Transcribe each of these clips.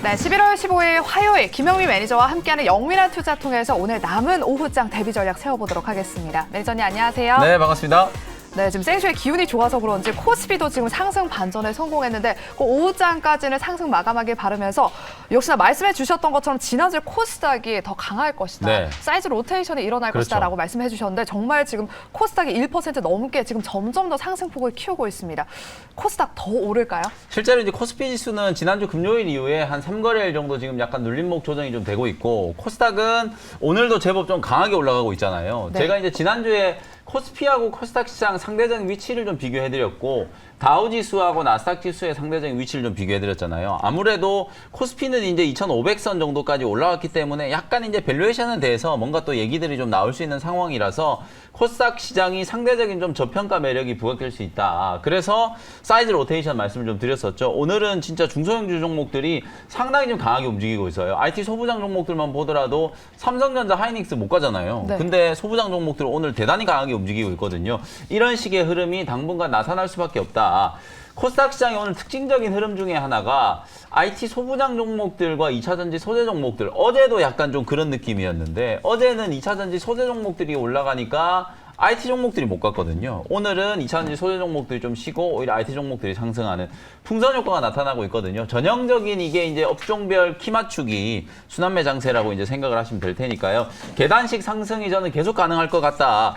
네, 11월 15일 화요일 김영미 매니저와 함께하는 영민한 투자 통해서 오늘 남은 오후장 대비 전략 세워보도록 하겠습니다. 매니저님 안녕하세요. 네, 반갑습니다. 네, 지금 생쇼의 기운이 좋아서 그런지 코스피도 지금 상승 반전에 성공했는데 그 오후장까지는 상승 마감하길 바라면서 역시나 말씀해 주셨던 것처럼 지난주에 코스닥이 더 강할 것이다. 네. 사이즈 로테이션이 일어날 그렇죠. 것이다라고 말씀해 주셨는데 정말 지금 코스닥이 1% 넘게 지금 점점 더 상승폭을 키우고 있습니다. 코스닥 더 오를까요? 실제로 이제 코스피 지수는 지난주 금요일 이후에 한 3거래일 정도 지금 약간 눌림목 조정이 좀 되고 있고 코스닥은 오늘도 제법 좀 강하게 올라가고 있잖아요. 네. 제가 이제 지난주에 코스피하고 코스닥 시장 상대적인 위치를 좀 비교해드렸고 다우 지수하고 나스닥 지수의 상대적인 위치를 좀 비교해드렸잖아요. 아무래도 코스피는 이제 2,500선 정도까지 올라왔기 때문에 약간 이제 밸류에이션에 대해서 뭔가 또 얘기들이 좀 나올 수 있는 상황이라서 코스닥 시장이 상대적인 좀 저평가 매력이 부각될 수 있다. 그래서 사이즈 로테이션 말씀을 좀 드렸었죠. 오늘은 진짜 중소형주 종목들이 상당히 좀 강하게 움직이고 있어요. IT 소부장 종목들만 보더라도 삼성전자, 하이닉스 못 가잖아요. 네. 근데 소부장 종목들 오늘 대단히 강하게 움직이고 있거든요. 이런 식의 흐름이 당분간 나타날 수밖에 없다. 코스닥 시장의 오늘 특징적인 흐름 중에 하나가 IT 소부장 종목들과 2차전지 소재 종목들, 어제도 약간 좀 그런 느낌이었는데 어제는 2차전지 소재 종목들이 올라가니까 IT 종목들이 못 갔거든요. 오늘은 2차전지 소재 종목들이 좀 쉬고 오히려 IT 종목들이 상승하는 풍선 효과가 나타나고 있거든요. 전형적인 이게 이제 업종별 키 맞추기 순환매 장세라고 이제 생각을 하시면 될 테니까요. 계단식 상승이 저는 계속 가능할 것 같다.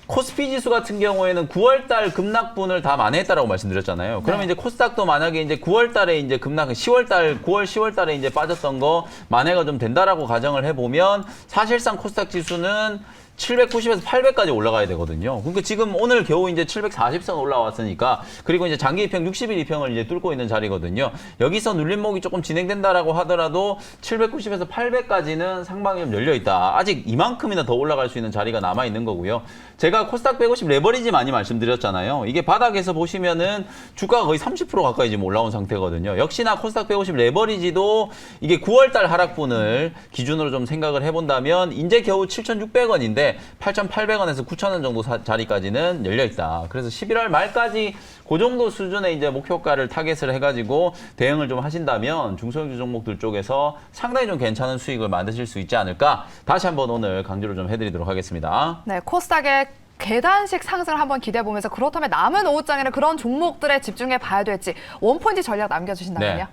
코스피 지수 같은 경우에는 9월달 급락분을 다 만회했다라고 말씀드렸잖아요. 그러면 이제 코스닥도 만약에 이제 9월달에 이제 급락, 10월달, 9월, 10월달에 이제 빠졌던 거 만회가 좀 된다라고 가정을 해보면 사실상 코스닥 지수는 790에서 800까지 올라가야 되거든요. 그러니까 지금 오늘 겨우 이제 740선 올라왔으니까 그리고 이제 장기 이평 60일 이평을 이제 뚫고 있는 자리거든요. 여기서 눌림목이 조금 진행된다라고 하더라도 790에서 800까지는 상방이 좀 열려 있다. 아직 이만큼이나 더 올라갈 수 있는 자리가 남아 있는 거고요. 제가 코스닥 150 레버리지 많이 말씀드렸잖아요. 이게 바닥에서 보시면은 주가가 거의 30% 가까이 지금 올라온 상태거든요. 역시나 코스닥 150 레버리지도 이게 9월달 하락분을 기준으로 좀 생각을 해본다면 이제 겨우 7,600원인데 8,800원에서 9,000원 정도 자리까지는 열려 있다. 그래서 11월 말까지 그 정도 수준의 이제 목표가를 타겟을 해가지고 대응을 좀 하신다면 중소형주 종목들 쪽에서 상당히 좀 괜찮은 수익을 만드실 수 있지 않을까. 다시 한번 오늘 강조를 좀 해드리도록 하겠습니다. 네, 코스닥의 계단식 상승을 한번 기대해보면서 그렇다면 남은 오후장에는 그런 종목들에 집중해 봐야 될지 원포인트 전략 남겨주신다면요? 네.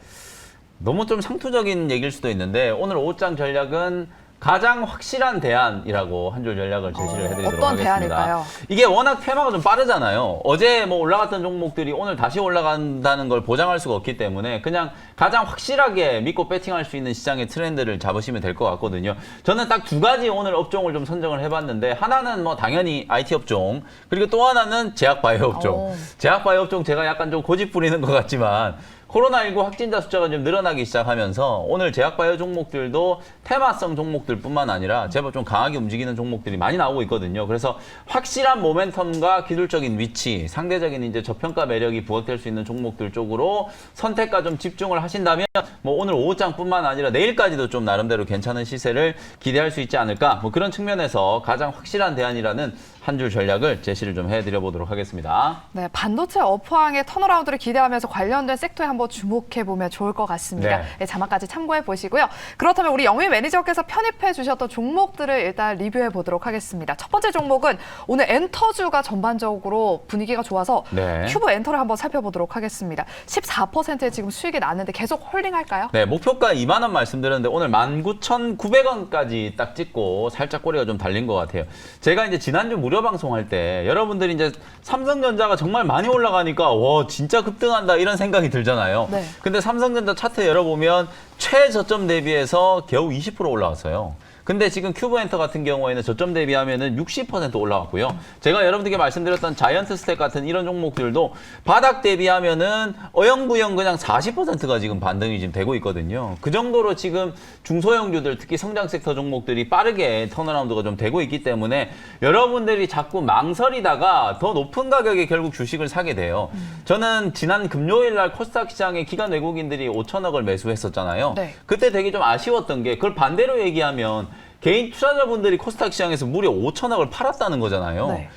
너무 좀 상투적인 얘기일 수도 있는데 오늘 오후장 전략은 가장 확실한 대안이라고 한 줄 전략을 제시를 해드리도록 어떤 하겠습니다. 대안일까요? 이게 워낙 테마가 좀 빠르잖아요. 어제 뭐 올라갔던 종목들이 오늘 다시 올라간다는 걸 보장할 수가 없기 때문에 그냥 가장 확실하게 믿고 배팅할 수 있는 시장의 트렌드를 잡으시면 될 것 같거든요. 저는 딱 두 가지 오늘 업종을 좀 선정을 해봤는데 하나는 뭐 당연히 IT 업종 그리고 또 하나는 제약바이오 업종. 제약바이오 업종 제가 약간 좀 고집 부리는 것 같지만 코로나19 확진자 숫자가 좀 늘어나기 시작하면서 오늘 제약바이오 종목들도 테마성 종목들뿐만 아니라 제법 좀 강하게 움직이는 종목들이 많이 나오고 있거든요. 그래서 확실한 모멘텀과 기술적인 위치, 상대적인 이제 저평가 매력이 부각될 수 있는 종목들 쪽으로 선택과 좀 집중을 하신다면 뭐 오늘 오후장뿐만 아니라 내일까지도 좀 나름대로 괜찮은 시세를 기대할 수 있지 않을까. 뭐 그런 측면에서 가장 확실한 대안이라는 한 줄 전략을 제시를 좀 해드려 보도록 하겠습니다. 네, 반도체 업황의 턴어라운드를 기대하면서 관련된 섹터에 한번 주목해 보면 좋을 것 같습니다. 네. 네, 자막까지 참고해 보시고요. 그렇다면 우리 영민 매니저께서 편입해 주셨던 종목들을 일단 리뷰해 보도록 하겠습니다. 첫 번째 종목은 오늘 엔터주가 전반적으로 분위기가 좋아서 네. 큐브 엔터를 한번 살펴보도록 하겠습니다. 14%의 지금 수익이 났는데 계속 홀딩할까요? 네, 목표가 2만 원 말씀드렸는데 오늘 19,900원까지 딱 찍고 살짝 꼬리가 좀 달린 것 같아요. 제가 이제 지난주 무료 방송할 때 여러분들이 이제 삼성전자가 정말 많이 올라가니까 와 진짜 급등한다 이런 생각이 들잖아요. 네. 근데 삼성전자 차트 열어보면 최저점 대비해서 겨우 20% 올라왔어요. 근데 지금 큐브엔터 같은 경우에는 저점 대비하면은 60% 올라왔고요. 제가 여러분들께 말씀드렸던 자이언트 스택 같은 이런 종목들도 바닥 대비하면은 어영부영 그냥 40%가 지금 반등이 지금 되고 있거든요. 그 정도로 지금 중소형주들 특히 성장 섹터 종목들이 빠르게 턴어라운드가 좀 되고 있기 때문에 여러분들이 자꾸 망설이다가 더 높은 가격에 결국 주식을 사게 돼요. 저는 지난 금요일 날 코스닥 시장에 기관 외국인들이 5천억을 매수했었잖아요. 네. 그때 되게 좀 아쉬웠던 게 그걸 반대로 얘기하면 개인 투자자분들이 코스닥 시장에서 무려 5천억을 팔았다는 거잖아요. 네.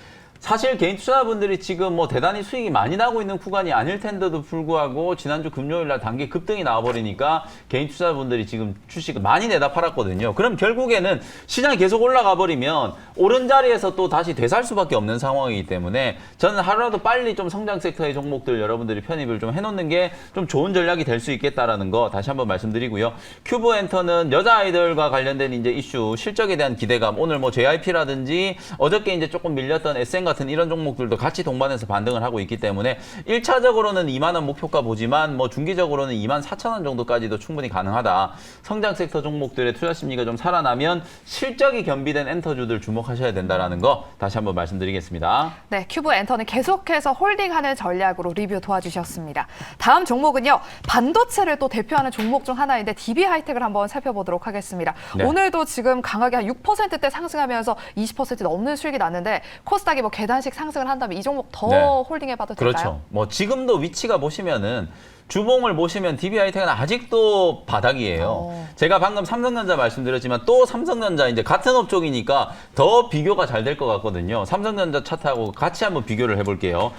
사실 개인 투자자분들이 지금 뭐 대단히 수익이 많이 나고 있는 구간이 아닐 텐데도 불구하고 지난주 금요일 날 단기 급등이 나와버리니까 개인 투자자분들이 지금 주식을 많이 내다 팔았거든요. 그럼 결국에는 시장이 계속 올라가 버리면 오른 자리에서 또 다시 되살 수밖에 없는 상황이기 때문에 저는 하루라도 빨리 좀 성장 섹터의 종목들 여러분들이 편입을 좀 해놓는 게 좀 좋은 전략이 될 수 있겠다라는 거 다시 한번 말씀드리고요. 큐브 엔터는 여자아이들과 관련된 이제 이슈, 실적에 대한 기대감, 오늘 뭐 JYP라든지 어저께 이제 조금 밀렸던 SN 같은 이런 종목들도 같이 동반해서 반등을 하고 있기 때문에 1차적으로는 2만 원 목표가 보지만 뭐 중기적으로는 2만 4천 원 정도까지도 충분히 가능하다. 성장 섹터 종목들의 투자 심리가 좀 살아나면 실적이 겸비된 엔터주들 주목하셔야 된다라는 거 다시 한번 말씀드리겠습니다. 네, 큐브 엔터는 계속해서 홀딩하는 전략으로 리뷰 도와주셨습니다. 다음 종목은요, 반도체를 또 대표하는 종목 중 하나인데 DB 하이텍을 한번 살펴보도록 하겠습니다. 네. 오늘도 지금 강하게 한 6%대 상승하면서 20% 넘는 수익이 났는데 코스닥이 뭐 계단식 상승을 한다면 이 종목 더 네. 홀딩해봐도 될까요? 그렇죠. 뭐 지금도 위치가 보시면은 주봉을 보시면 DB 하이텍은 아직도 바닥이에요. 제가 방금 삼성전자 말씀드렸지만 또 삼성전자 이제 같은 업종이니까 더 비교가 잘 될 것 같거든요. 삼성전자 차트하고 같이 한번 비교를 해볼게요.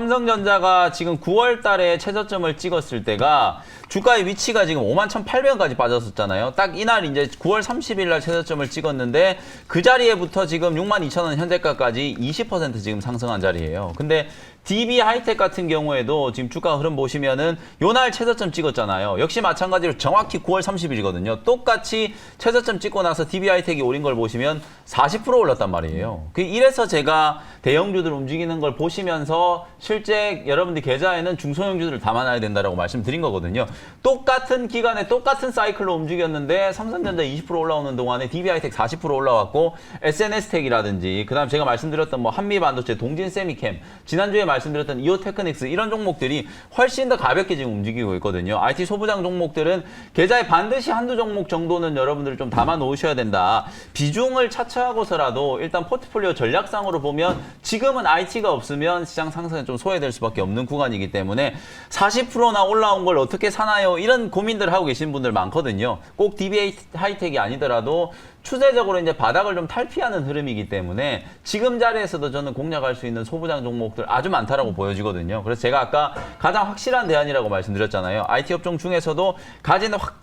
삼성전자가 지금 9월 달에 최저점을 찍었을 때가 주가의 위치가 지금 51,800원까지 빠졌었잖아요. 딱 이날 이제 9월 30일 날 최저점을 찍었는데 그 자리에부터 지금 62,000원 현재가까지 20% 지금 상승한 자리예요. 근데 DB 하이텍 같은 경우에도 지금 주가 흐름 보시면은 요날 최저점 찍었잖아요. 역시 마찬가지로 정확히 9월 30일이거든요. 똑같이 최저점 찍고 나서 DB 하이텍이 오른 걸 보시면 40% 올랐단 말이에요. 이래서 제가 대형주들 움직이는 걸 보시면서 실제 여러분들 계좌에는 중소형주들을 담아놔야 된다라고 말씀드린 거거든요. 똑같은 기간에 똑같은 사이클로 움직였는데 삼성전자 20% 올라오는 동안에 DB 하이텍 40% 올라왔고 SNS텍이라든지 그다음 제가 말씀드렸던 뭐 한미반도체, 동진세미캠, 지난주에 말씀드렸던 이오테크닉스 이런 종목들이 훨씬 더 가볍게 지금 움직이고 있거든요. IT 소부장 종목들은 계좌에 반드시 한두 종목 정도는 여러분들이 좀 담아 놓으셔야 된다. 비중을 차치하고서라도 일단 포트폴리오 전략상으로 보면 지금은 IT가 없으면 시장 상승에 좀 소외될 수밖에 없는 구간이기 때문에 40%나 올라온 걸 어떻게 사나요? 이런 고민들 하고 계신 분들 많거든요. 꼭 DB 하이텍이 아니더라도 추세적으로 이제 바닥을 좀 탈피하는 흐름이기 때문에 지금 자리에서도 저는 공략할 수 있는 소부장 종목들 아주 많다라고 보여지거든요. 그래서 제가 아까 가장 확실한 대안이라고 말씀드렸잖아요. IT 업종 중에서도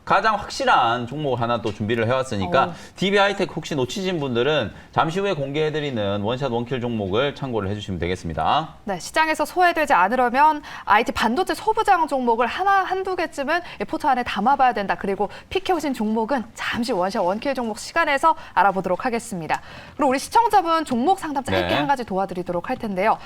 가장 확실한 종목을 하나 또 준비를 해왔으니까 DB 하이텍 혹시 놓치신 분들은 잠시 후에 공개해드리는 원샷 원킬 종목을 참고를 해주시면 되겠습니다. 네, 시장에서 소외되지 않으려면 IT 반도체 소부장 종목을 한두 개쯤은 포트 안에 담아봐야 된다. 그리고 픽해오신 종목은 잠시 원샷 원킬 종목 시간에서 알아보도록 하겠습니다. 그리고 우리 시청자분 종목 상담 짧게 네. 한 가지 도와드리도록 할 텐데요.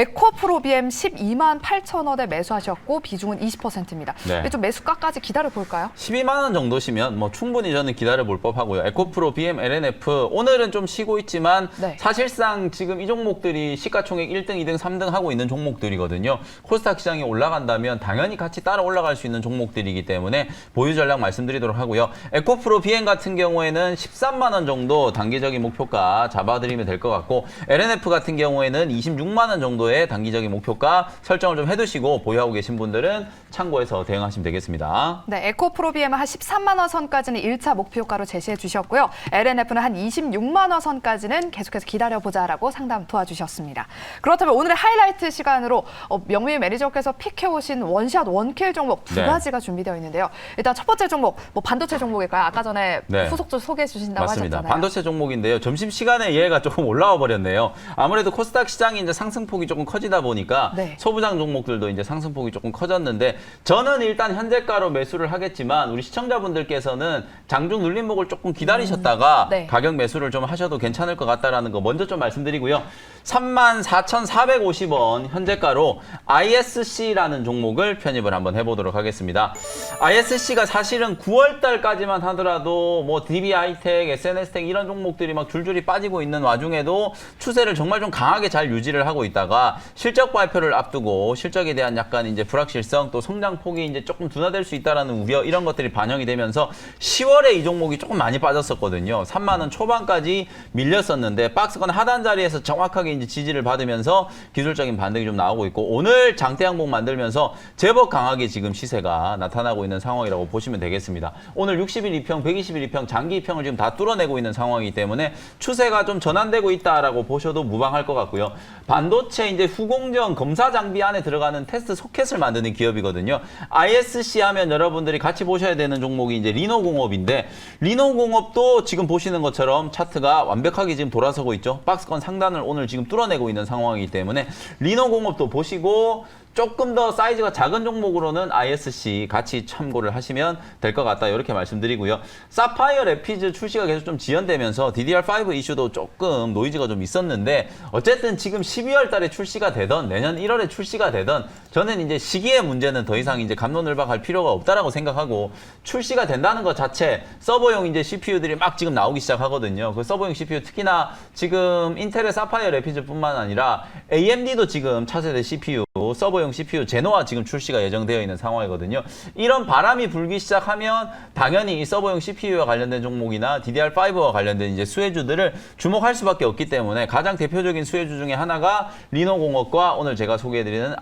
에코프로비엠 12만 8천 원에 매수하셨고 비중은 20%입니다. 네. 좀 매수가까지 기다려볼까요? 12만 원 정도시면 뭐 충분히 저는 기다려볼 법하고요. 에코프로, BM, LNF 오늘은 좀 쉬고 있지만 네. 사실상 지금 이 종목들이 시가총액 1등, 2등, 3등 하고 있는 종목들이거든요. 코스닥 시장이 올라간다면 당연히 같이 따라 올라갈 수 있는 종목들이기 때문에 보유 전략 말씀드리도록 하고요. 에코프로, BM 같은 경우에는 13만 원 정도 단기적인 목표가 잡아드리면 될 것 같고 LNF 같은 경우에는 26만 원 정도의 단기적인 목표가 설정을 좀 해두시고 보유하고 계신 분들은 참고해서 대응하시면 되겠습니다. 네, 에코프로비엠은 한 13만 원 선까지는 1차 목표가로 제시해 주셨고요. LNF는 한 26만 원 선까지는 계속해서 기다려보자라고 상담 도와주셨습니다. 그렇다면 오늘의 하이라이트 시간으로 명미 매니저께서 픽해오신 원샷 원킬 종목 두 네. 가지가 준비되어 있는데요. 일단 첫 번째 종목, 뭐 반도체 종목일까요? 아까 전에 네. 후속주 소개해 주신다고 맞습니다. 하셨잖아요. 반도체 종목인데요. 점심시간에 얘가 조금 올라와 버렸네요. 아무래도 코스닥 시장이 이제 상승폭이 조금 커지다 보니까 네. 소부장 종목들도 이제 상승폭이 조금 커졌는데 저는 일단 현재가로 매수를 하겠지만 우리 시청자분들께서는 장중 눌림목을 조금 기다리셨다가 네. 가격 매수를 좀 하셔도 괜찮을 것 같다라는 거 먼저 좀 말씀드리고요. 34,450원 현재가로 ISC라는 종목을 편입을 한번 해보도록 하겠습니다. ISC가 사실은 9월 달까지만 하더라도 뭐 DB 하이텍, SNS텍 이런 종목들이 막 줄줄이 빠지고 있는 와중에도 추세를 정말 좀 강하게 잘 유지를 하고 있다가 실적 발표를 앞두고 실적에 대한 약간 이제 불확실성 또 성장폭이 이제 조금 둔화될 수 있다라는 우려 이런 것들이 반영이 되면서 10월에 이 종목이 조금 많이 빠졌었거든요. 3만 원 초반까지 밀렸었는데 박스권 하단 자리에서 정확하게 이제 지지를 받으면서 기술적인 반등이 좀 나오고 있고 오늘 장대 항목 만들면서 제법 강하게 지금 시세가 나타나고 있는 상황이라고 보시면 되겠습니다. 오늘 60일 2평, 120일 2평 장기 2평을 지금 다 뚫어내고 있는 상황이기 때문에 추세가 좀 전환되고 있다라고 보셔도 무방할 것 같고요. 반도체 이제 후공정 검사 장비 안에 들어가는 테스트 소켓을 만드는 기업이거든요. ISC 하면 여러분들이 같이 보셔야 되는 종목이 이제 리노공업인데, 리노공업도 지금 보시는 것처럼 차트가 완벽하게 지금 돌아서고 있죠. 박스권 상단을 오늘 지금 뚫어내고 있는 상황이기 때문에 리노공업도 보시고, 조금 더 사이즈가 작은 종목으로는 ISC 같이 참고를 하시면 될 것 같다, 이렇게 말씀드리고요. 사파이어 래피즈 출시가 계속 좀 지연되면서 DDR5 이슈도 조금 노이즈가 좀 있었는데, 어쨌든 지금 12월 달에 출시가 되던 내년 1월에 출시가 되던, 저는 이제 시기의 문제는 더 이상 이제 갑론을박할 필요가 없다라고 생각하고, 출시가 된다는 것 자체 서버용 이제 CPU들이 막 지금 나오기 시작하거든요. 그 서버용 CPU 특히나 지금 인텔의 사파이어 래피즈뿐만 아니라 AMD도 지금 차세대 CPU, 서버용 CPU 제노아 지금 출시가 예정되어 있는 상황이거든요. 이런 바람이 불기 시작하면 당연히 이 서버용 CPU와 관련된 종목이나 DDR5와 관련된 이제 수혜주들을 주목할 수밖에 없기 때문에, 가장 대표적인 수혜주 중에 하나가 리노공업과 오늘 제가 소개해드리는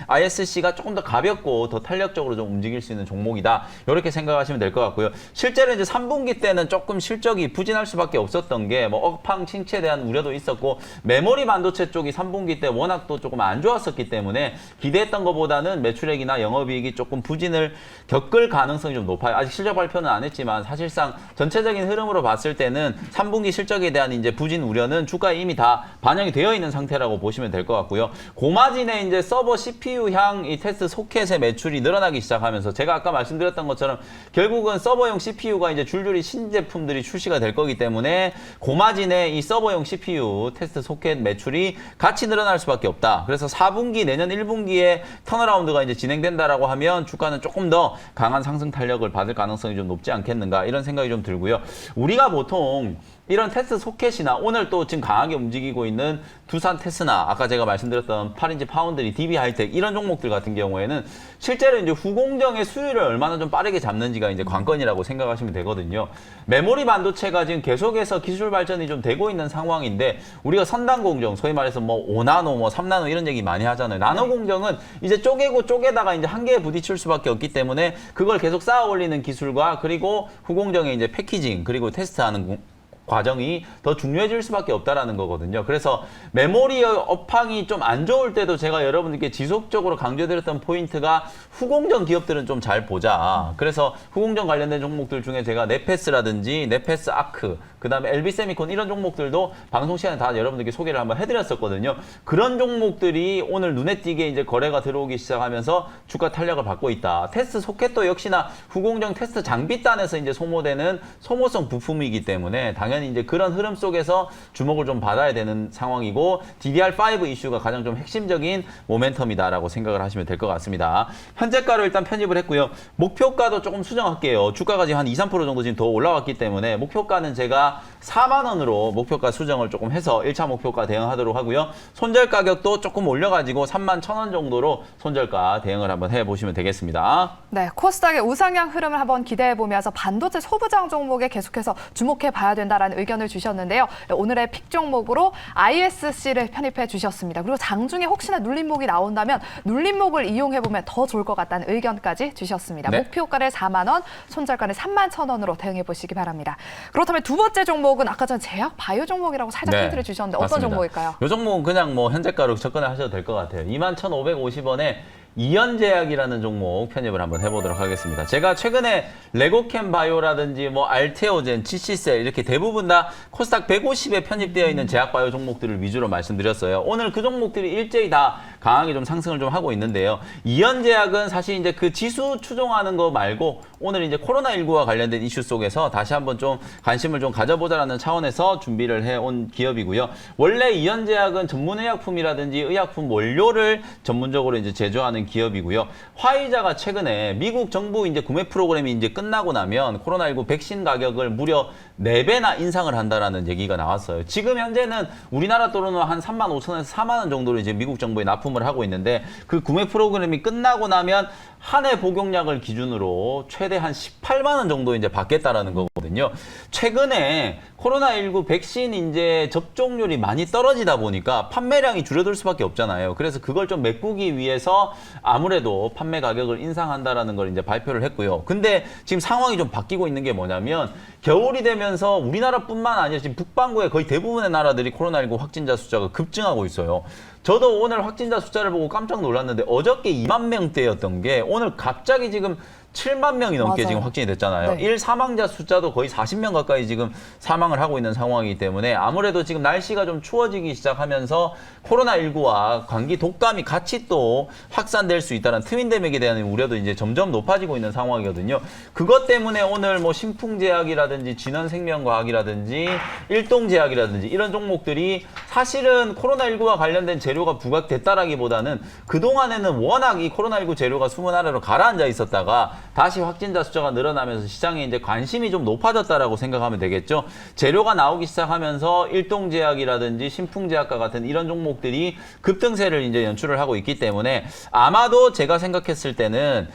ISC가 조금 더 가볍고 더 탄력적으로 좀 움직일 수 있는 종목이다, 이렇게 생각하시면 될 것 같고요. 실제로 이제 3분기 때는 조금 실적이 부진할 수밖에 없었던 게, 뭐 업황 침체에 대한 우려도 있었고, 메모리 반도체 쪽이 3분기 때 워낙 또 조금 안 좋았었기 때문에 기대했던 것보다는 매출액이나 영업이익이 조금 부진을 겪을 가능성이 좀 높아요. 아직 실적 발표는 안 했지만 사실상 전체적인 흐름으로 봤을 때는 3분기 실적에 대한 이제 부진 우려는 주가에 이미 다 반영이 되어 있는 상태라고 보시면 될 것 같고요. 고마진의 이제 서버 CPU향 이 테스트 소켓의 매출이 늘어나기 시작하면서, 제가 아까 말씀드렸던 것처럼 결국은 서버용 CPU가 이제 줄줄이 신제품들이 출시가 될 거기 때문에 고마진의 이 서버용 CPU 테스트 소켓 매출이 같이 늘어날 수밖에 없다. 그래서 4분기 내년 1분기에 턴어라운드가 이제 진행된다라고 하면 주가는 조금 더 강한 상승 탄력을 받을 가능성이 좀 높지 않겠는가, 이런 생각이 좀 들고요. 우리가 보통 이런 테스트 소켓이나 오늘 또 지금 강하게 움직이고 있는 두산 테스나, 아까 제가 말씀드렸던 8인치 파운드리, DB 하이텍, 이런 종목들 같은 경우에는 실제로 이제 후공정의 수율을 얼마나 좀 빠르게 잡는지가 이제 관건이라고 생각하시면 되거든요. 메모리 반도체가 지금 계속해서 기술 발전이 좀 되고 있는 상황인데, 우리가 선단 공정, 소위 말해서 뭐 5나노, 뭐 3나노 이런 얘기 많이 하잖아요. 나노 공정은 이제 쪼개고 쪼개다가 이제 한계에 부딪힐 수밖에 없기 때문에 그걸 계속 쌓아 올리는 기술과, 그리고 후공정의 이제 패키징, 그리고 테스트하는 과정이 더 중요해질 수밖에 없다라는 거거든요. 그래서 메모리 업황이 좀 안 좋을 때도 제가 여러분들께 지속적으로 강조드렸던 포인트가, 후공정 기업들은 좀 잘 보자. 그래서 후공정 관련된 종목들 중에 제가 네페스라든지 네페스 아크, 그 다음에 LB세미콘, 이런 종목들도 방송 시간에 다 여러분들께 소개를 한번 해드렸었거든요. 그런 종목들이 오늘 눈에 띄게 이제 거래가 들어오기 시작하면서 주가 탄력을 받고 있다. 테스트 소켓도 역시나 후공정 테스트 장비단에서 이제 소모되는 소모성 부품이기 때문에 당연히 이제 그런 흐름 속에서 주목을 좀 받아야 되는 상황이고, DDR5 이슈가 가장 좀 핵심적인 모멘텀이다라고 생각을 하시면 될 것 같습니다. 현재가로 일단 편집을 했고요. 목표가도 조금 수정할게요. 주가가 지금 한 2, 3% 정도 지금 더 올라왔기 때문에 목표가는 제가 4만 원으로 목표가 수정을 조금 해서 1차 목표가 대응하도록 하고요. 손절 가격도 조금 올려가지고 3만 1,000원 정도로 손절가 대응을 한번 해보시면 되겠습니다. 네, 코스닥의 우상향 흐름을 한번 기대해보면서 반도체 소부장 종목에 계속해서 주목해 봐야 된다라는 의견을 주셨는데요. 오늘의 픽 종목으로 ISC를 편입해 주셨습니다. 그리고 장중에 혹시나 눌림목이 나온다면 눌림목을 이용해보면 더 좋을 것 같다는 의견까지 주셨습니다. 네. 목표가를 4만 원, 손절가는 3만 1,000원으로 대응해 보시기 바랍니다. 그렇다면 두 번째 종목은 아까 전 제약 바이오 종목이라고 살짝 네, 힌트를 주셨는데 어떤 맞습니다. 종목일까요? 이 종목은 그냥 뭐 현재가로 접근을 하셔도 될 것 같아요. 21,550원에 이연제약이라는 종목 편입을 한번 해보도록 하겠습니다. 제가 최근에 레고캠 바이오라든지 뭐 알테오젠, 치시셀 이렇게 대부분 다 코스닥 150에 편입되어 있는 제약 바이오 종목들을 위주로 말씀드렸어요. 오늘 그 종목들이 일제히 다 강하게 좀 상승을 좀 하고 있는데요. 이연제약은 사실 이제 그 지수 추종하는 거 말고 오늘 이제 코로나19와 관련된 이슈 속에서 다시 한번 좀 관심을 좀 가져보자라는 차원에서 준비를 해온 기업이고요. 원래 이연제약은 전문의약품이라든지 의약품 원료를 전문적으로 이제 제조하는 기업이고요. 화이자가 최근에 미국 정부 이제 구매 프로그램이 이제 끝나고 나면 코로나19 백신 가격을 무려 4배나 인상을 한다라는 얘기가 나왔어요. 지금 현재는 우리나라 돈으로 한 35,000원에서 4만 원 정도로 이제 미국 정부에 납품 납품을 하고 있는데 그 구매 프로그램이 끝나고 나면 한 해 복용량을 기준으로 최대 한 18만 원 정도 이제 받겠다라는 거거든요. 최근에 코로나19 백신 이제 접종률이 많이 떨어지다 보니까 판매량이 줄어들 수밖에 없잖아요. 그래서 그걸 좀 메꾸기 위해서 아무래도 판매 가격을 인상한다라는 걸 이제 발표를 했고요. 근데 지금 상황이 좀 바뀌고 있는 게 뭐냐면 겨울이 되면서 우리나라뿐만 아니라 지금 북반구의 거의 대부분의 나라들이 코로나19 확진자 숫자가 급증하고 있어요. 저도 오늘 확진자 숫자를 보고 깜짝 놀랐는데 어저께 2만 명대였던 게 오늘 갑자기 지금 7만 명이 넘게 맞아요. 지금 확진이 됐잖아요. 네. 일 사망자 숫자도 거의 40명 가까이 지금 사망을 하고 있는 상황이기 때문에 아무래도 지금 날씨가 좀 추워지기 시작하면서 코로나19와 감기 독감이 같이 또 확산될 수 있다는 트윈데믹에 대한 우려도 이제 점점 높아지고 있는 상황이거든요. 그것 때문에 오늘 뭐 신풍제약이라든지 진원생명과학이라든지 일동제약이라든지 이런 종목들이 사실은 코로나19와 관련된 재료가 부각됐다라기보다는 그동안에는 워낙 이 코로나19 재료가 숨은 아래로 가라앉아 있었다가 다시 확진자 숫자가 늘어나면서 시장에 이제 관심이 좀 높아졌다라고 생각하면 되겠죠. 재료가 나오기 시작하면서 일동제약이라든지 신풍제약과 같은 이런 종목들이 급등세를 이제 연출을 하고 있기 때문에 아마도 제가 생각했을 때는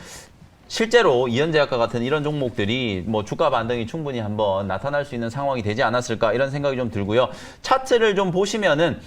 실제로 이현제약과 같은 이런 종목들이 뭐 주가 반등이 충분히 한번 나타날 수 있는 상황이 되지 않았을까 이런 생각이 좀 들고요. 차트를 좀 보시면은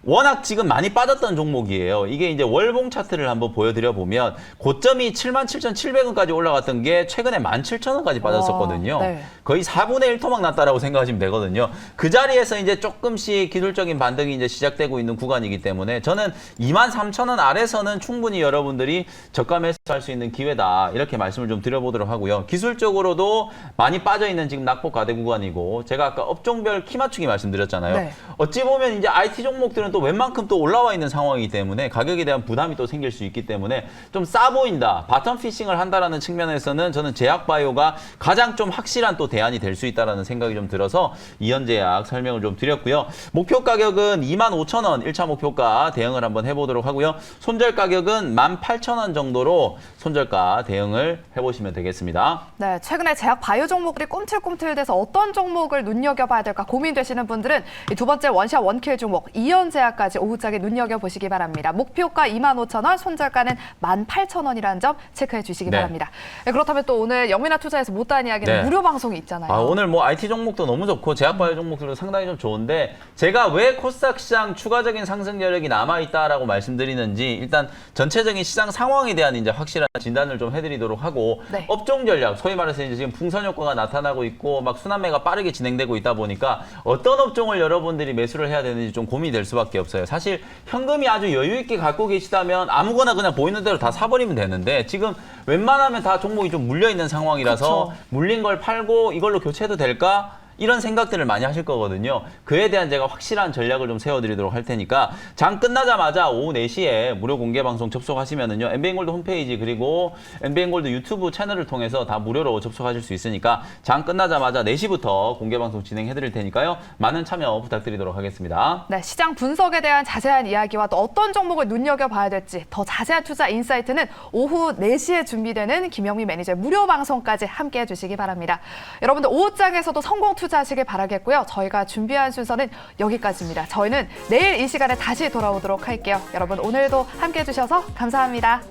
워낙 지금 많이 빠졌던 종목이에요. 이게 이제 월봉 차트를 한번 보여드려 보면 고점이 77,700원까지 올라갔던 게 최근에 17,000원까지 빠졌었거든요. 네. 거의 4분의 1 토막 났다라고 생각하시면 되거든요. 그 자리에서 이제 조금씩 기술적인 반등이 이제 시작되고 있는 구간이기 때문에 저는 23,000원 아래서는 충분히 여러분들이 저가 매수할 수 있는 기회다. 이렇게 말씀을 좀 드려보도록 하고요. 기술적으로도 많이 빠져있는 지금 낙폭 과대 구간이고 제가 아까 업종별 키 맞추기 말씀드렸잖아요. 네. 어찌 보면 이제 IT 종목들은 또 웬만큼 또 올라와 있는 상황이기 때문에 가격에 대한 부담이 또 생길 수 있기 때문에 좀 싸 보인다. 바텀 피싱을 한다라는 측면에서는 저는 제약바이오가 가장 좀 확실한 또 대안이 될 수 있다라는 생각이 좀 들어서 이현제약 설명을 좀 드렸고요. 목표 가격은 25,000원 1차 목표가 대응을 한번 해보도록 하고요. 손절 가격은 18,000원 정도로 손절가 대응을 해보시면 되겠습니다. 네, 최근에 제약 바이오 종목들이 꿈틀꿈틀돼서 어떤 종목을 눈여겨봐야 될까 고민되시는 분들은 이 두 번째 원샷 원킬 종목 이현제약까지 오후장에 눈여겨보시기 바랍니다. 목표가 25,000원, 손절가는 18,000원이라는 점 체크해 주시기 네. 바랍니다. 네, 그렇다면 또 오늘 영민아 투자에서 못다한 이야기는 네. 무료 방송이 있잖아요. 오늘 뭐 IT 종목도 너무 좋고 제약바이오 종목들도 상당히 좀 좋은데 제가 왜 코스닥 시장 추가적인 상승 여력이 남아있다라고 말씀드리는지 일단 전체적인 시장 상황에 대한 이제 확실한 진단을 좀 해드리도록 하고 네. 업종 전략, 소위 말해서 이제 지금 풍선 효과가 나타나고 있고 막 순환매가 빠르게 진행되고 있다 보니까 어떤 업종을 여러분들이 매수를 해야 되는지 좀 고민이 될 수밖에 없어요. 사실 현금이 아주 여유 있게 갖고 계시다면 아무거나 그냥 보이는 대로 다 사버리면 되는데 지금 웬만하면 다 종목이 좀 물려 있는 상황이라서 그쵸. 물린 걸 팔고 이걸로 교체해도 될까? 이런 생각들을 많이 하실 거거든요. 그에 대한 제가 확실한 전략을 좀 세워드리도록 할 테니까 장 끝나자마자 오후 4시에 무료 공개 방송 접속하시면은요. 엔비엔골드 홈페이지 그리고 엔비엔골드 유튜브 채널을 통해서 다 무료로 접속하실 수 있으니까 장 끝나자마자 4시부터 공개 방송 진행해드릴 테니까요. 많은 참여 부탁드리도록 하겠습니다. 네, 시장 분석에 대한 자세한 이야기와 또 어떤 종목을 눈여겨봐야 될지 더 자세한 투자 인사이트는 오후 4시에 준비되는 김영미 매니저의 무료 방송까지 함께해 주시기 바랍니다. 여러분들 오후장에서도 성공 투자하시길 바라겠고요. 저희가 준비한 순서는 여기까지입니다. 저희는 내일 이 시간에 다시 돌아오도록 할게요. 여러분 오늘도 함께해 주셔서 감사합니다.